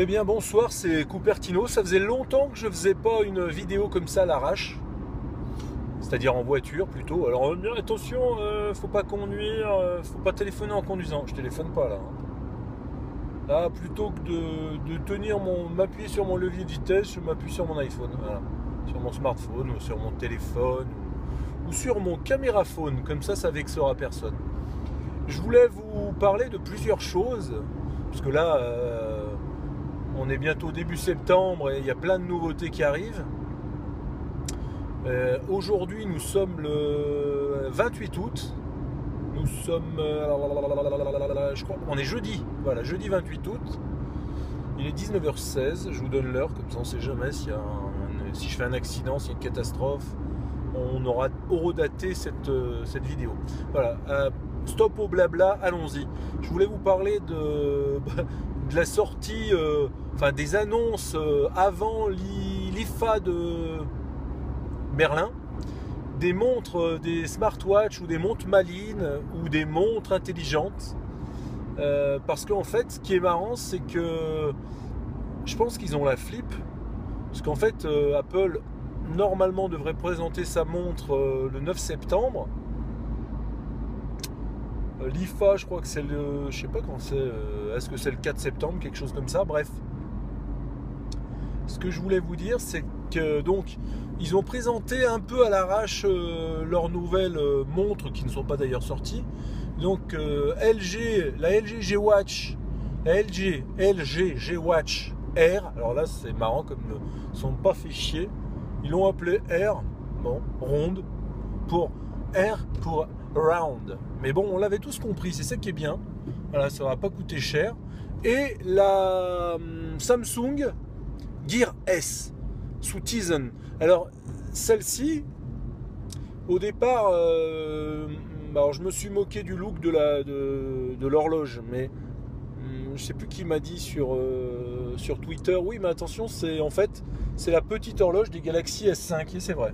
Eh bien bonsoir, c'est Cupertino. Ça faisait longtemps que je faisais pas une vidéo comme ça à l'arrache, c'est-à-dire en voiture plutôt. Alors attention, faut pas conduire, faut pas téléphoner en conduisant. Je téléphone pas là. Là, plutôt que de m'appuyer sur mon levier de vitesse, je m'appuie sur mon iPhone, voilà. Sur mon smartphone ou sur mon téléphone ou sur mon caméraphone. Comme ça vexera personne. Je voulais vous parler de plusieurs choses parce que là. On est bientôt début septembre et il y a plein de nouveautés qui arrivent. Aujourd'hui, nous sommes le 28 août. Nous sommes, je crois, on est jeudi. Voilà, jeudi 28 août. Il est 19h16. Je vous donne l'heure, comme ça on ne sait jamais si je fais un accident, s'il y a une catastrophe. On aura horodaté cette vidéo. Voilà. Stop au blabla, allons-y. Je voulais vous parler de la sortie, des annonces avant l'IFA de Berlin, des montres, des smartwatches ou des montres malines ou des montres intelligentes. Parce qu'en fait, ce qui est marrant, c'est que je pense qu'ils ont la flip. Parce qu'en fait, Apple, normalement, devrait présenter sa montre le 9 septembre. L'IFA, je crois que c'est le... Je sais pas quand c'est... est-ce que c'est le 4 septembre, quelque chose comme ça. Bref. Ce que je voulais vous dire, c'est que donc ils ont présenté un peu à l'arrache leurs nouvelles montres qui ne sont pas d'ailleurs sorties. Donc la LG G-Watch, la LG G-Watch R. Alors là, c'est marrant comme ils ne sont pas fait chier. Ils l'ont appelé R, bon, ronde, pour R pour round. Mais bon, on l'avait tous compris, c'est ça qui est bien. Voilà, ça va pas coûter cher. Et la Samsung Gear S sous Tizen. Alors, celle-ci, au départ, alors je me suis moqué du look de l'horloge, mais je sais plus qui m'a dit sur Twitter. Oui, mais attention, c'est la petite horloge des Galaxy S5, et c'est vrai.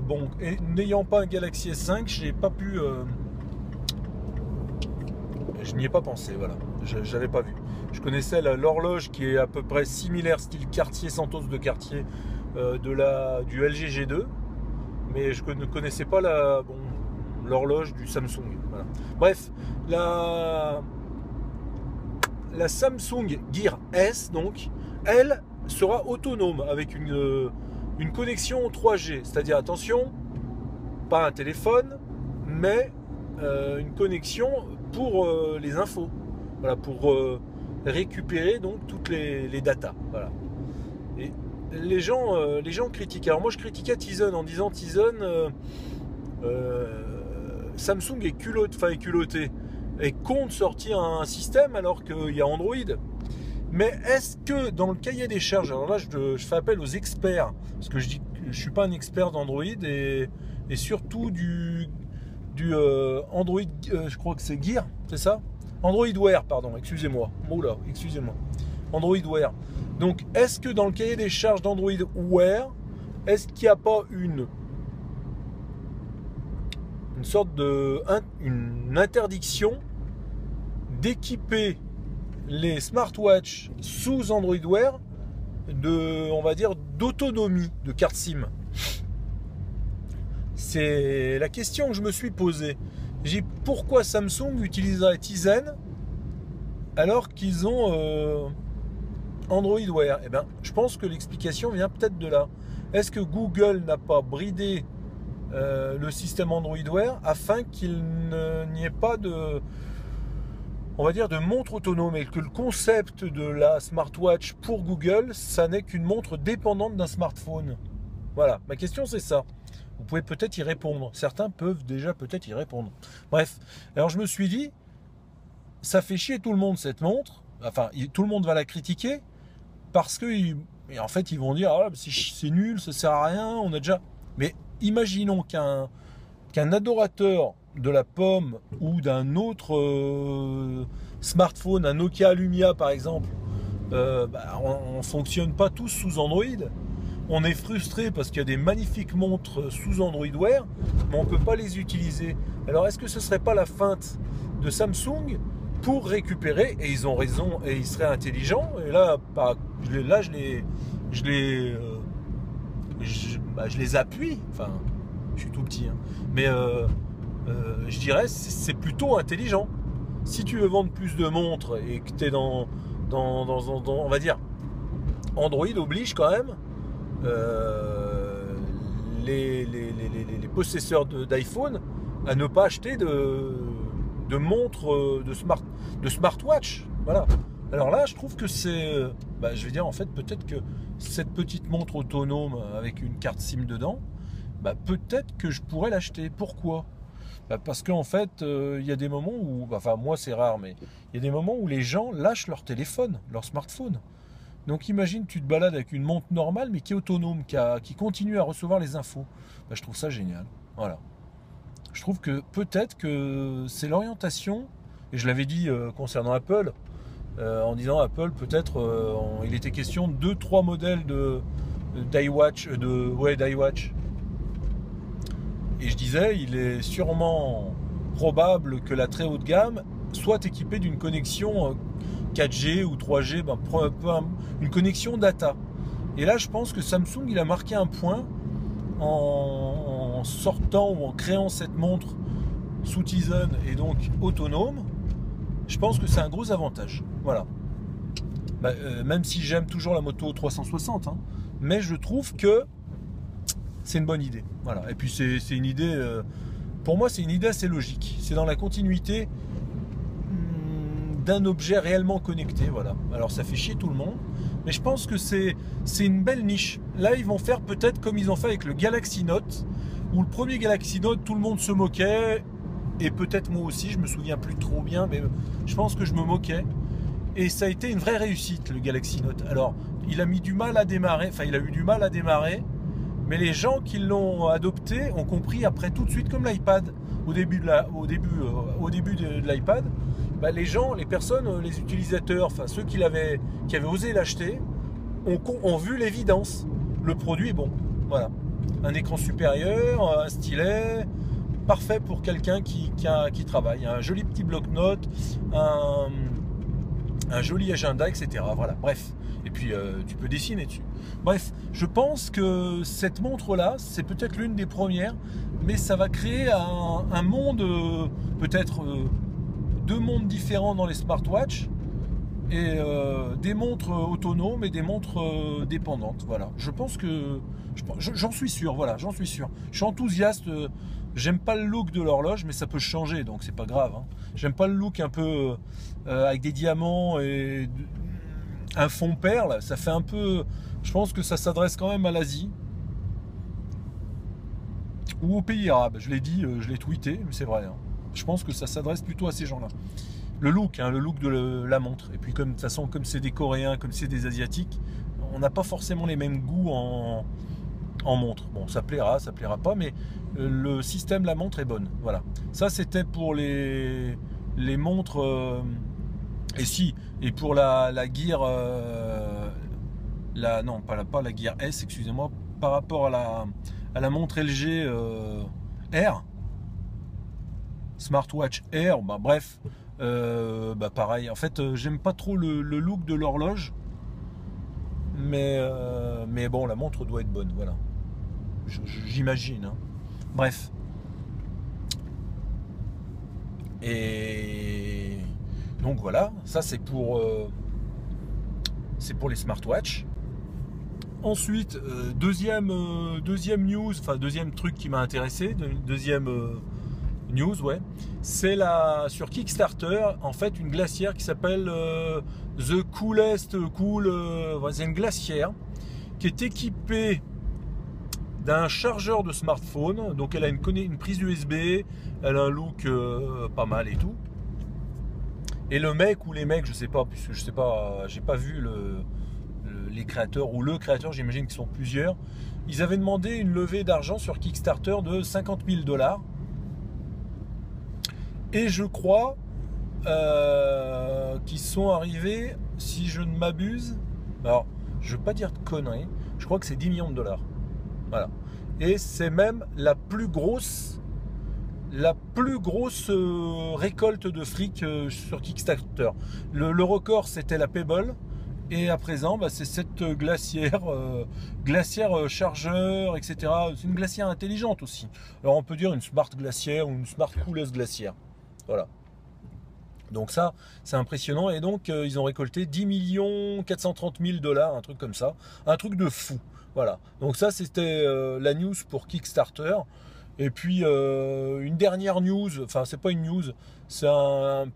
Bon, et n'ayant pas un Galaxy S5, j'ai pas pu. Je n'y ai pas pensé, voilà. J'avais pas vu. Je connaissais l'horloge qui est à peu près similaire, style Cartier, Santos de Cartier, du LG G2, mais je ne connaissais pas l'horloge du Samsung. Voilà. Bref, la Samsung Gear S, donc, elle sera autonome avec une connexion 3G, c'est-à-dire, attention, pas un téléphone, mais une connexion pour les infos, voilà, pour récupérer donc toutes les datas, voilà. Et les gens critiquent. Alors moi je critiquais Tizen en disant Tizen, Samsung est culotté et compte sortir un système alors qu'il y a Android. Mais est-ce que dans le cahier des charges, alors là je fais appel aux experts, parce que je suis pas un expert d'Android et surtout du Android, je crois que c'est Gear, c'est ça? Android Wear, pardon, excusez-moi. Android Wear. Donc, est-ce que dans le cahier des charges d'Android Wear, est-ce qu'il n'y a pas une sorte une interdiction d'équiper les smartwatches sous Android Wear on va dire, d'autonomie de carte SIM? C'est la question que je me suis posée. J'ai dit, pourquoi Samsung utiliserait Tizen alors qu'ils ont Android Wear? Eh bien, je pense que l'explication vient peut-être de là. Est-ce que Google n'a pas bridé le système Android Wear afin qu'il n'y ait pas de montre autonome, et que le concept de la smartwatch pour Google, ça n'est qu'une montre dépendante d'un smartphone? Voilà, ma question c'est ça. Vous pouvez peut-être y répondre. Certains peuvent déjà peut-être y répondre. Bref, alors je me suis dit, ça fait chier tout le monde cette montre. Enfin, tout le monde va la critiquer parce que, en fait, ils vont dire, ah, c'est nul, ça sert à rien, on a déjà. Mais imaginons qu'un adorateur de la pomme ou d'un autre smartphone, un Nokia Lumia par exemple, on ne fonctionne pas tous sous Android. On est frustré parce qu'il y a des magnifiques montres sous Android Wear, mais on ne peut pas les utiliser. Alors est-ce que ce ne serait pas la feinte de Samsung pour récupérer, et ils ont raison, et ils seraient intelligents, et là, je les appuie, enfin, je suis tout petit, hein, mais je dirais c'est plutôt intelligent. Si tu veux vendre plus de montres et que tu es dans, on va dire, Android oblige quand même les possesseurs d'iPhone à ne pas acheter de montres, de smartwatch. Voilà. Alors là, je trouve que c'est... je vais dire, en fait, peut-être que cette petite montre autonome avec une carte SIM dedans, peut-être que je pourrais l'acheter. Pourquoi ? Parce qu'en fait, il y a des moments où... Enfin, moi, c'est rare, mais il y a des moments où les gens lâchent leur téléphone, leur smartphone. Donc imagine, tu te balades avec une montre normale, mais qui est autonome, qui continue à recevoir les infos. Je trouve ça génial. Voilà. Je trouve que peut-être que c'est l'orientation, et je l'avais dit concernant Apple, en disant Apple, peut-être, il était question de 2-3 modèles d'iWatch, d'iWatch. Et je disais, il est sûrement probable que la très haute gamme soit équipée d'une connexion 4G ou 3G, une connexion data. Et là, je pense que Samsung, il a marqué un point en sortant ou en créant cette montre sous Tizen et donc autonome. Je pense que c'est un gros avantage. Voilà. Même si j'aime toujours la moto 360, hein, mais je trouve que c'est une bonne idée. Voilà. Et puis c'est une idée, pour moi, c'est une idée assez logique. C'est dans la continuité d'un objet réellement connecté. Voilà. Alors ça fait chier tout le monde, mais je pense que c'est une belle niche. Là, ils vont faire peut-être comme ils ont fait avec le Galaxy Note, où le premier Galaxy Note, tout le monde se moquait, et peut-être moi aussi, je me souviens plus trop bien, mais je pense que je me moquais. Et ça a été une vraie réussite, le Galaxy Note. Alors, il a eu du mal à démarrer, mais les gens qui l'ont adopté ont compris après tout de suite, comme l'iPad, au début de l'iPad, les personnes, les utilisateurs, enfin ceux qui avaient osé l'acheter, ont vu l'évidence. Le produit est bon. Voilà. Un écran supérieur, un stylet, parfait pour quelqu'un qui travaille. Un joli petit bloc-notes, un joli agenda, etc. Voilà, bref. Et puis tu peux dessiner dessus. Bref, je pense que cette montre-là, c'est peut-être l'une des premières, mais ça va créer un monde, peut-être 2 mondes différents dans les smartwatches, et des montres autonomes et des montres dépendantes. Voilà. Je pense que j'en suis sûr. Voilà, j'en suis sûr. Je suis enthousiaste. J'aime pas le look de l'horloge, mais ça peut changer, donc c'est pas grave. Hein. J'aime pas le look un peu avec des diamants et un fond perle. Ça fait un peu. Je pense que ça s'adresse quand même à l'Asie ou aux pays arabes. Je l'ai dit, je l'ai tweeté, mais c'est vrai. Hein. Je pense que ça s'adresse plutôt à ces gens-là. Le look de la montre. Et puis de toute façon, comme c'est des Coréens, comme c'est des Asiatiques, on n'a pas forcément les mêmes goûts en montre. Bon, ça plaira pas, mais le système de la montre est bonne. Voilà. Ça, c'était pour les montres. Et pour la Gear, non, pas la Gear S, excusez-moi, par rapport à la montre LG Air, Smartwatch Air, bref. Pareil, en fait j'aime pas trop le look de l'horloge, mais bon, la montre doit être bonne, voilà, j'imagine, hein. Bref, et donc voilà, ça c'est pour les smartwatches. Ensuite, deuxième news, enfin deuxième truc qui m'a intéressé, deuxième news, ouais, c'est sur Kickstarter, en fait, une glacière qui s'appelle The Coolest Cool. C'est une glacière qui est équipée d'un chargeur de smartphone. Donc elle a une prise USB, elle a un look pas mal et tout. Et le mec ou les mecs, je sais pas, puisque je sais pas, j'ai pas vu les créateurs ou le créateur, j'imagine qu'ils sont plusieurs. Ils avaient demandé une levée d'argent sur Kickstarter de 50 000 $. Et je crois qu'ils sont arrivés, si je ne m'abuse, alors je ne veux pas dire de conneries, je crois que c'est 10 millions de $. Voilà. Et c'est même la plus grosse la plus grosse récolte de fric sur Kickstarter. Le record, c'était la Pebble. Et à présent, bah, c'est cette glacière, chargeur, etc. C'est une glacière intelligente aussi. Alors on peut dire une smart glacière ou une smart couleuse glacière. Voilà. Donc ça, c'est impressionnant. Et donc, ils ont récolté 10 430 000 $, un truc comme ça. Un truc de fou. Voilà. Donc ça, c'était la news pour Kickstarter. Et puis, une dernière news, enfin, c'est pas une news, c'est un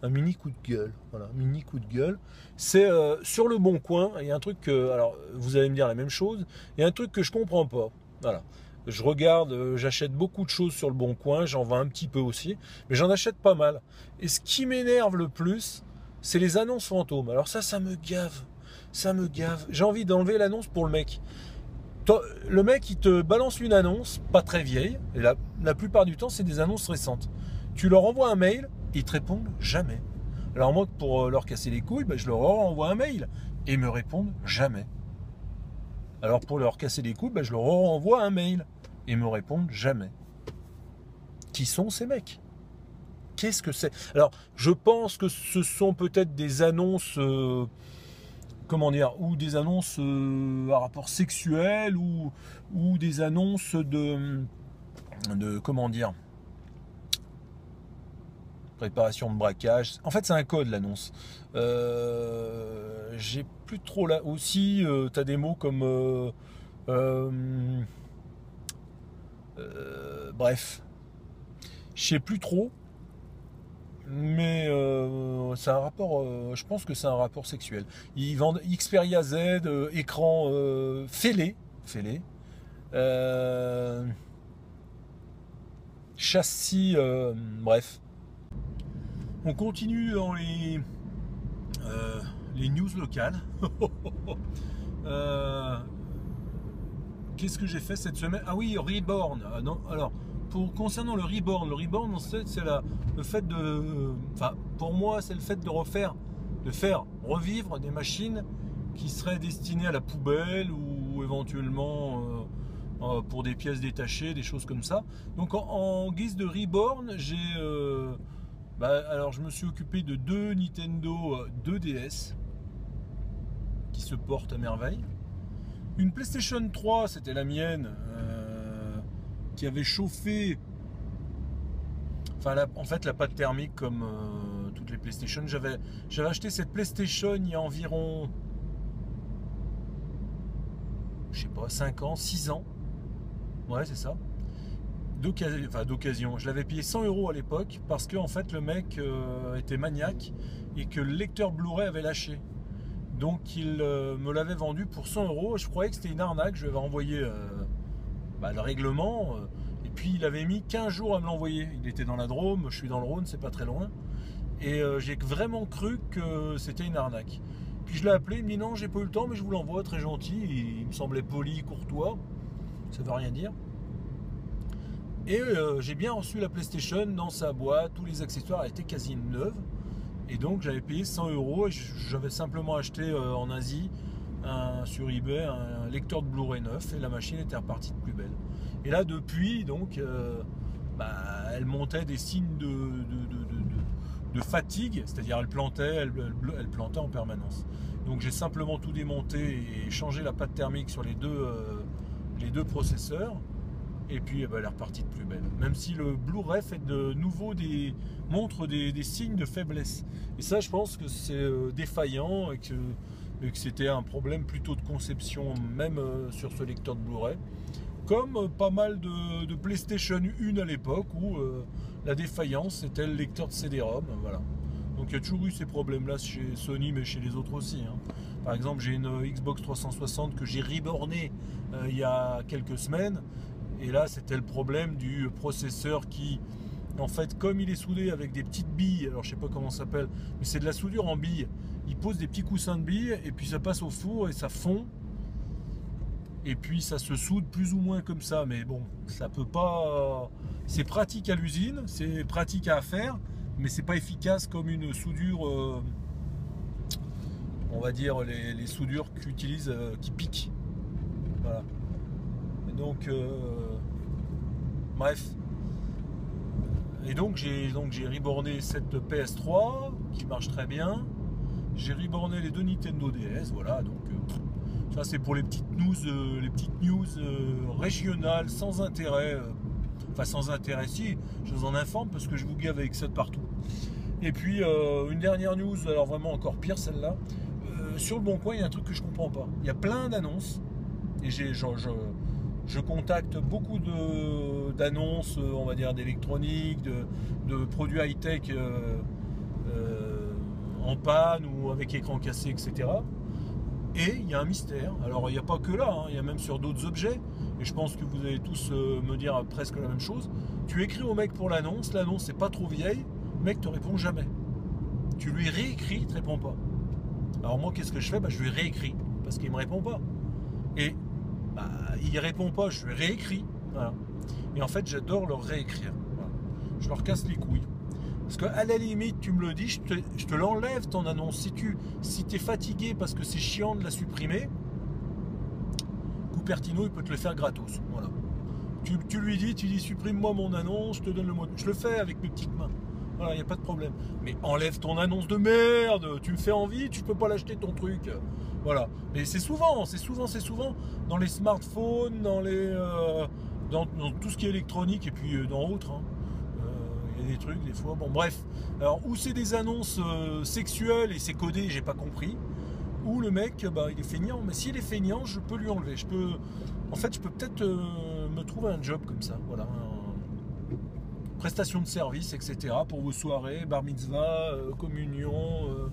mini coup de gueule. Voilà, mini coup de gueule. C'est sur le Bon Coin. Il y a un truc que, alors, vous allez me dire la même chose. Il y a un truc que je comprends pas. Voilà. Je regarde, j'achète beaucoup de choses sur le Bon Coin, j'en vends un petit peu aussi, mais j'en achète pas mal. Et ce qui m'énerve le plus, c'est les annonces fantômes. Alors ça me gave. Ça me gave. J'ai envie d'enlever l'annonce pour le mec. Le mec, il te balance une annonce, pas très vieille, et la plupart du temps, c'est des annonces récentes. Tu leur envoies un mail, ils te répondent jamais. Alors moi, pour leur casser les couilles, je leur envoie un mail, et ils me répondent jamais. Alors pour leur casser les couilles, je leur renvoie un mail, et ils me répondent jamais. Qui sont ces mecs? Qu'est-ce que c'est? Alors, je pense que ce sont peut-être des annonces... comment dire, ou des annonces à rapport sexuel, ou des annonces de comment dire, préparation de braquage. En fait, c'est un code, l'annonce. J'ai plus trop là. Aussi, tu as des mots comme bref, je sais plus trop. Mais c'est un rapport, je pense que c'est un rapport sexuel. Ils vendent Xperia Z, écran fêlé, châssis, bref. On continue dans les news locales. Qu'est-ce que j'ai fait cette semaine? Ah oui, Reborn. Non, alors. Concernant le Reborn, c'est le fait de... Enfin, pour moi, c'est le fait de faire revivre des machines qui seraient destinées à la poubelle ou éventuellement pour des pièces détachées, des choses comme ça. Donc en guise de Reborn, alors je me suis occupé de 2 Nintendo 2DS qui se portent à merveille. Une PlayStation 3, c'était la mienne, qui avait chauffé, enfin en fait la pâte thermique comme toutes les PlayStation. J'avais acheté cette PlayStation il y a environ, je sais pas, 5 ans, 6 ans, ouais c'est ça, d'occasion. Je l'avais payé 100 € à l'époque parce que en fait le mec était maniaque et que le lecteur Blu-ray avait lâché. Donc il me l'avait vendu pour 100 €. Je croyais que c'était une arnaque. Je lui avais envoyé le règlement. Et puis il avait mis 15 jours à me l'envoyer. Il était dans la Drôme, je suis dans le Rhône, c'est pas très loin. Et j'ai vraiment cru que c'était une arnaque. Puis je l'ai appelé, il me dit non, j'ai pas eu le temps, mais je vous l'envoie, très gentil. Il me semblait poli, courtois. Ça veut rien dire. Et j'ai bien reçu la PlayStation dans sa boîte. Tous les accessoires étaient quasi neufs. Et donc j'avais payé 100 € et j'avais simplement acheté en Asie sur eBay un lecteur de Blu-ray neuf et la machine était repartie de plus belle. Et là depuis, donc, elle montait des signes de fatigue, c'est-à-dire elle plantait en permanence. Donc j'ai simplement tout démonté et changé la pâte thermique sur les deux processeurs. Et puis elle est repartie de plus belle. Même si le Blu-ray fait de nouveau montre des signes de faiblesse. Et ça, je pense que c'est défaillant et que c'était un problème plutôt de conception, même sur ce lecteur de Blu-ray. Comme pas mal de PlayStation 1 à l'époque où la défaillance c'était le lecteur de CD-ROM. Voilà. Donc il y a toujours eu ces problèmes-là chez Sony, mais chez les autres aussi. Par exemple, j'ai une Xbox 360 que j'ai rebornée il y a quelques semaines. Et là, c'était le problème du processeur qui, en fait, comme il est soudé avec des petites billes, alors je sais pas comment ça s'appelle, mais c'est de la soudure en billes. Il pose des petits coussins de billes et puis ça passe au four et ça fond. Et puis ça se soude plus ou moins comme ça. Mais bon, ça peut pas... C'est pratique à l'usine, c'est pratique à faire, mais c'est pas efficace comme une soudure... on va dire les soudures qu'utilisent, qui piquent. Voilà. Donc, bref, Et donc j'ai reborné cette PS3 qui marche très bien. J'ai reborné les 2 Nintendo DS, voilà. Donc ça c'est pour les petites news régionales sans intérêt. Enfin sans intérêt, si, je vous en informe parce que je vous gave avec ça de partout. Et puis une dernière news, alors vraiment encore pire celle-là. Sur le Bon Coin, il y a un truc que je comprends pas. Il y a plein d'annonces et je contacte beaucoup d'annonces, on va dire d'électronique, de produits high-tech en panne ou avec écran cassé, etc. Et il y a un mystère. Alors il n'y a pas que là, hein, il y a même sur d'autres objets. Et je pense que vous allez tous me dire presque la même chose. Tu écris au mec pour l'annonce n'est pas trop vieille, le mec te répond jamais. Tu lui réécris, il te répond pas. Alors moi qu'est-ce que je fais? Je lui réécris parce qu'il me répond pas. Et il répond pas, je lui réécris. Voilà. Et en fait j'adore leur réécrire. Voilà. Je leur casse les couilles. Parce qu'à la limite, tu me le dis, je te l'enlève ton annonce. Si tu es fatigué parce que c'est chiant de la supprimer, Cupertino, il peut te le faire gratos. Voilà. Tu lui dis supprime-moi mon annonce, je te donne le mot. Je le fais avec mes petites mains. Voilà, il n'y a pas de problème. Mais enlève ton annonce de merde, tu me fais envie, tu peux pas l'acheter ton truc. Voilà. Mais c'est souvent dans les smartphones, dans tout ce qui est électronique et puis dans autres. Hein. Il y a des trucs des fois. Bon bref. Alors où c'est des annonces sexuelles et c'est codé, j'ai pas compris. Ou le mec, il est feignant. Mais s'il est feignant, je peux lui enlever. Je peux peut-être me trouver un job comme ça. Voilà. Prestation de service, etc. Pour vos soirées, bar mitzvah, communion,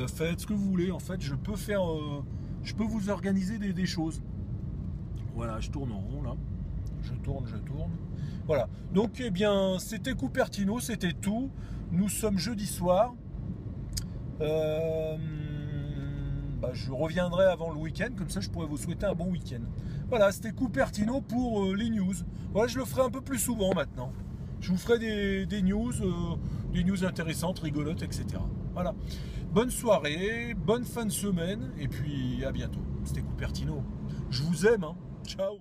fête, ce que vous voulez. En fait, je peux vous organiser des choses. Voilà, je tourne en rond là. Je tourne. Voilà. Donc, eh bien, c'était Cupertino, c'était tout. Nous sommes jeudi soir. Je reviendrai avant le week-end, comme ça je pourrais vous souhaiter un bon week-end. Voilà, c'était Cupertino pour les news. Voilà, je le ferai un peu plus souvent maintenant. Je vous ferai des news intéressantes, rigolotes, etc. Voilà. Bonne soirée, bonne fin de semaine, et puis à bientôt. C'était Cupertino. Je vous aime, hein. Ciao.